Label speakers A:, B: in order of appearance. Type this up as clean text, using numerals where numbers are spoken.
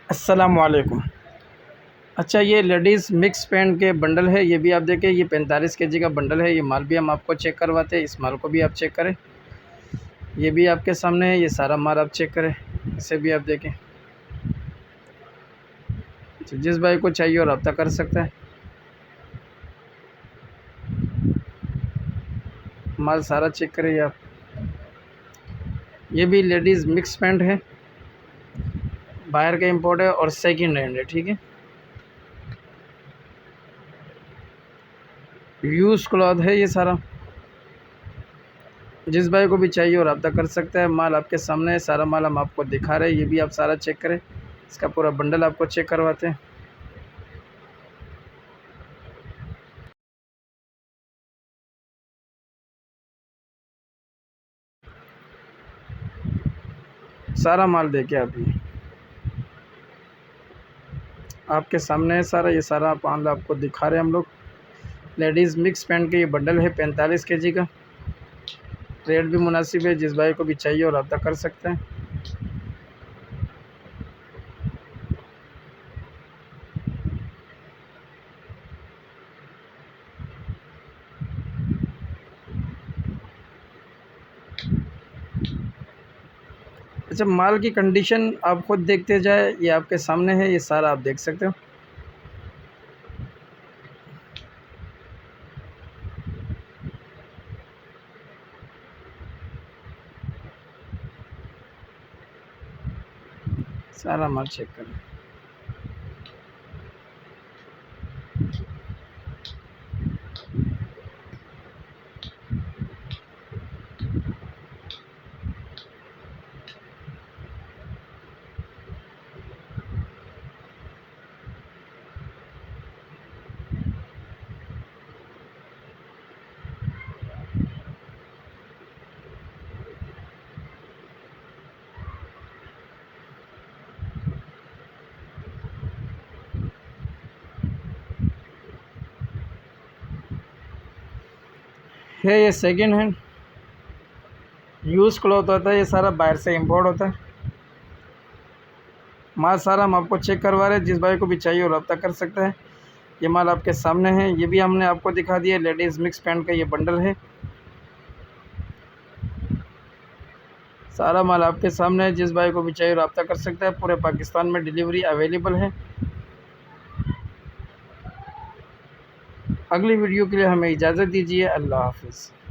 A: अस्सलाम वालेकुम। अच्छा, ये लेडीज़ मिक्स पैंट के बंडल है, ये भी आप देखें, ये 45 केजी का बंडल है। ये माल भी हम आपको चेक करवाते हैं, इस माल को भी आप चेक करें। ये भी आपके सामने है, ये सारा माल आप चेक करें, इसे भी आप देखें। तो जिस भाई को चाहिए वो रब्ता कर सकता है। माल सारा चेक करें आप। ये भी लेडीज़ मिक्स पैंट है, बाहर का इम्पोर्ट है और सेकंड हैंड है, ठीक है। यूज़ क्लॉथ है ये सारा। जिस भाई को भी चाहिए वो रब्ता कर सकता है। माल आपके सामने है, सारा माल हम आपको दिखा रहे हैं, ये भी आप सारा चेक करें। इसका पूरा बंडल आपको चेक करवाते हैं। सारा माल देखे आप, ये आपके सामने है सारा, ये सारा माल आपको दिखा रहे हैं हम लोग। लेडीज़ मिक्स पैंट के ये बंडल है 45 केजी का। रेट भी मुनासिब है, जिस भाई को भी चाहिए और रब्ता कर सकते हैं। अच्छा, माल की कंडीशन आप खुद देखते जाए, ये आपके सामने है, ये सारा आप देख सकते हो। सारा माल चेक करें। है ये सेकंड हैंड यूज़ क्लॉथ होता है, ये सारा बाहर से इंपोर्ट होता है। माल सारा हम आपको चेक करवा रहे हैं, जिस भाई को भी चाहिए वो रब्ता कर सकता है। ये माल आपके सामने है, ये भी हमने आपको दिखा दिया। लेडीज़ मिक्स पैंट का ये बंडल है, सारा माल आपके सामने है। जिस भाई को भी चाहिए रब्ता कर सकता है। पूरे पाकिस्तान में डिलीवरी अवेलेबल है। अगली वीडियो के लिए हमें इजाज़त दीजिए। अल्लाह हाफ़िज़।